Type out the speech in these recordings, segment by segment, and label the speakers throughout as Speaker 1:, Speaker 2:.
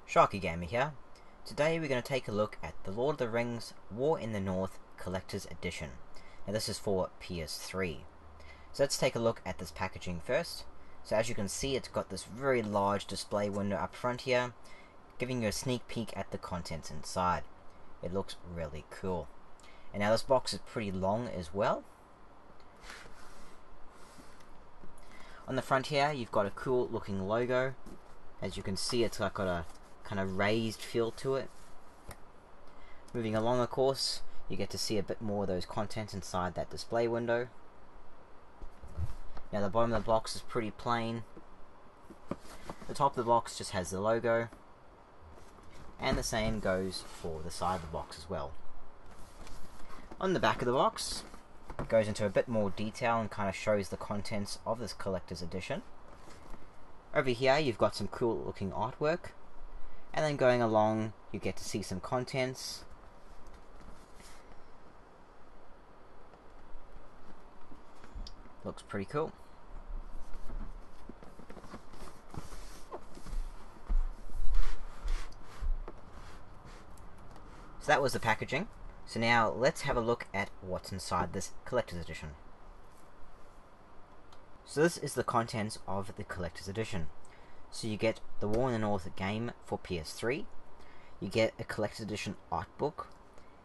Speaker 1: Sharkie Gamer here. Today we're going to take a look at the Lord of the Rings War in the North Collector's Edition. Now this is for PS3. So let's take a look at this packaging first. So as you can see, it's got this very large display window up front here, giving you a sneak peek at the contents inside. It looks really cool. And now this box is pretty long as well. On the front here, you've got a cool looking logo. As you can see, it's got a kind of raised feel to it. Moving along, of course, you get to see a bit more of those contents inside that display window. Now the bottom of the box is pretty plain. The top of the box just has the logo, and the same goes for the side of the box as well. On the back of the box, it goes into a bit more detail and kind of shows the contents of this collector's edition. Over here you've got some cool looking artwork, and then going along you get to see some contents. Looks pretty cool. So that was the packaging. So now let's have a look at what's inside this collector's edition. So this is the contents of the collector's edition. So you get the War in the North game for PS3, you get a collector's edition art book,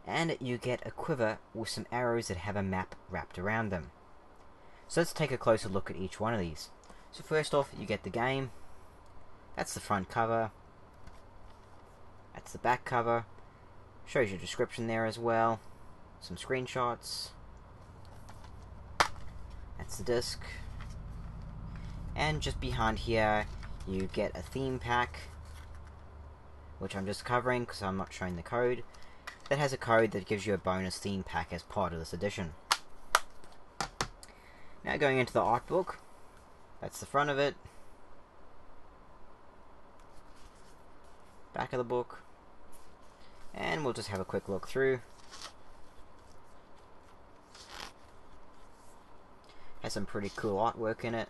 Speaker 1: and you get a quiver with some arrows that have a map wrapped around them. So let's take a closer look at each one of these. So first off, you get the game. That's the front cover. That's the back cover. Shows your description there as well. Some screenshots. That's the disc. And just behind here, you get a theme pack, which I'm just covering because I'm not showing the code. That has a code that gives you a bonus theme pack as part of this edition. Now going into the art book, that's the front of it, back of the book, and we'll just have a quick look through. Has some pretty cool artwork in it.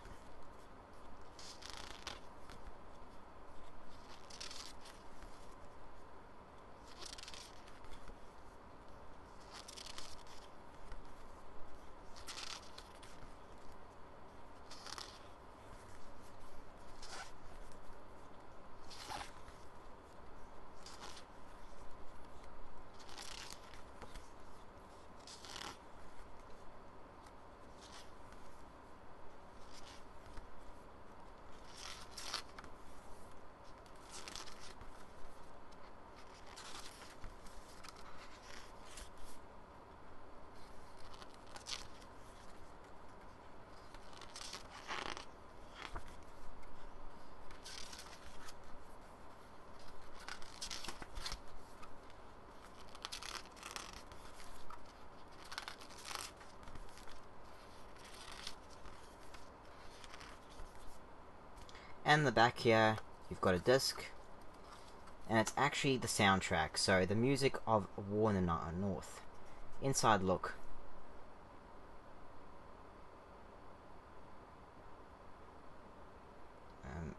Speaker 1: And the back here, you've got a disc, and it's actually the soundtrack, so the music of War in the North. Inside look.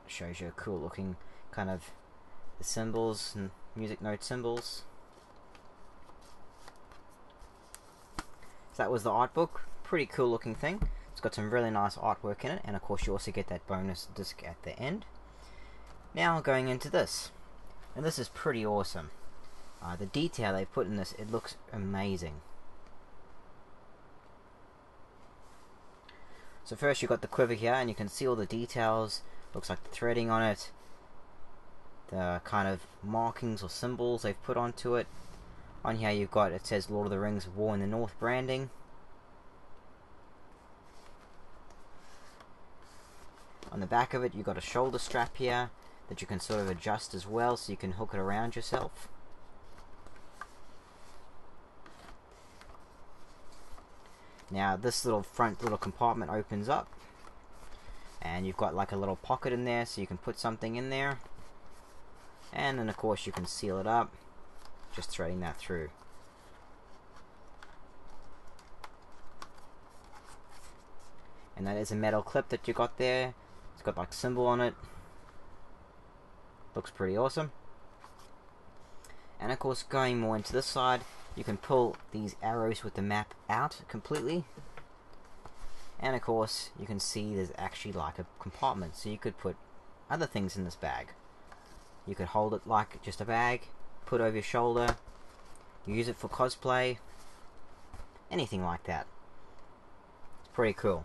Speaker 1: Shows you a cool looking kind of the symbols and music note symbols. So that was the art book. Pretty cool looking thing. It's got some really nice artwork in it, and of course you also get that bonus disc at the end. Now going into this, and this is pretty awesome. The detail they put in this, it looks amazing. So first you've got the quiver here, and you can see all the details. Looks like the threading on it, the kind of markings or symbols they've put onto it. On here you've got, it says Lord of the Rings War in the North branding. On the back of it, you've got a shoulder strap here that you can sort of adjust as well, so you can hook it around yourself. Now this little front little compartment opens up, and you've got like a little pocket in there, so you can put something in there. And then of course you can seal it up, just threading that through. And that is a metal clip that you got there. It's got like symbol on it. Looks pretty awesome. And of course, going more into this side, you can pull these arrows with the map out completely. And of course, you can see there's actually like a compartment, so you could put other things in this bag. You could hold it like just a bag, put it over your shoulder, use it for cosplay, anything like that. It's pretty cool.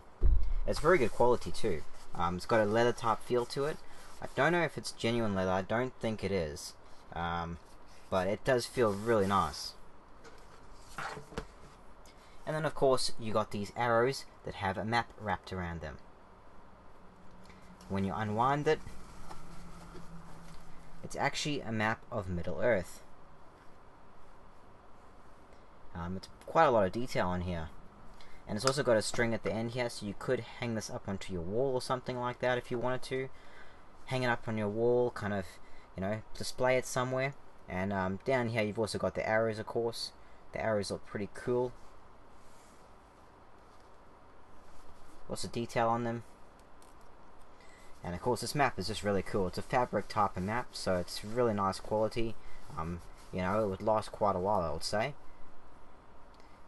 Speaker 1: It's very good quality too. It's got a leather type feel to it. I don't know if it's genuine leather, I don't think it is. But it does feel really nice. And then of course you got these arrows that have a map wrapped around them. When you unwind it, it's actually a map of Middle Earth. It's quite a lot of detail on here. And it's also got a string at the end here, so you could hang this up onto your wall or something like that if you wanted to. Hang it up on your wall, kind of, display it somewhere. And down here you've also got the arrows, of course. The arrows look pretty cool. Lots of detail on them. And of course this map is just really cool. It's a fabric type of map, so it's really nice quality. It would last quite a while, I would say.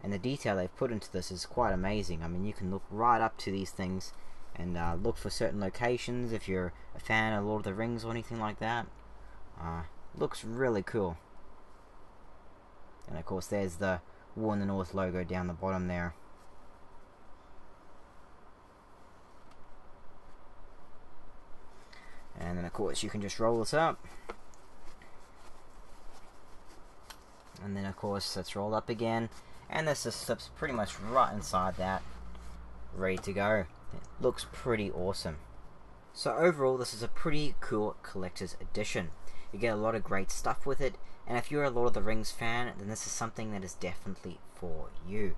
Speaker 1: And the detail they've put into this is quite amazing. I mean, you can look right up to these things and look for certain locations if you're a fan of Lord of the Rings or anything like that. Looks really cool. And of course there's the War in the North logo down the bottom there. And then of course you can just roll this up. And then of course it's rolled up again. And this just slips pretty much right inside that. Ready to go. It looks pretty awesome. So overall this is a pretty cool collector's edition. You get a lot of great stuff with it. And if you're a Lord of the Rings fan, then this is something that is definitely for you.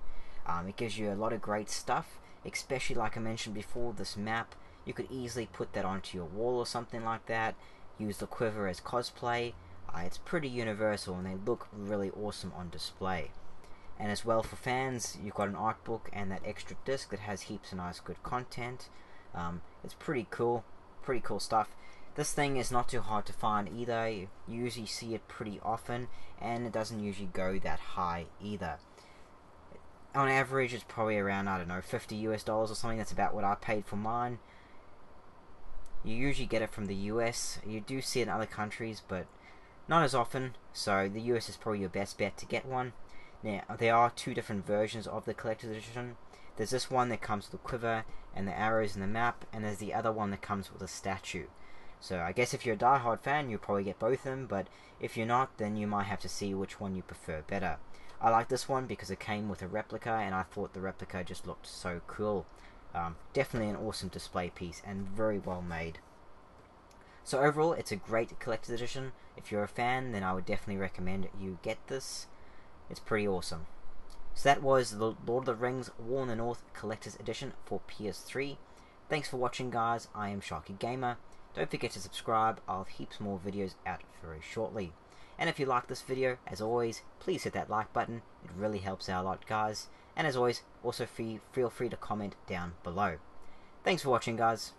Speaker 1: It gives you a lot of great stuff. Especially like I mentioned before, this map. You could easily put that onto your wall or something like that. Use the quiver as cosplay. It's pretty universal and they look really awesome on display. And as well for fans, you've got an art book and that extra disc that has heaps of nice good content. It's pretty cool stuff. This thing is not too hard to find either. You usually see it pretty often and it doesn't usually go that high either. On average it's probably around, I don't know, $50 US or something. That's about what I paid for mine. You usually get it from the US. You do see it in other countries, but not as often, so the US is probably your best bet to get one. Now, there are two different versions of the collector's edition. There's this one that comes with the quiver and the arrows and the map, and there's the other one that comes with a statue. So I guess if you're a die-hard fan, you'll probably get both of them, but if you're not, then you might have to see which one you prefer better. I like this one because it came with a replica, and I thought the replica just looked so cool. Definitely an awesome display piece, and very well made. So overall, it's a great collector's edition. If you're a fan, then I would definitely recommend you get this. It's pretty awesome. So that was the Lord of the Rings War in the North Collector's Edition for PS3. Thanks for watching, guys. I am Sharkie Gamer. Don't forget to subscribe. I'll have heaps more videos out very shortly. And if you like this video, as always, please hit that like button. It really helps out a lot, guys. And as always, also feel free to comment down below. Thanks for watching, guys.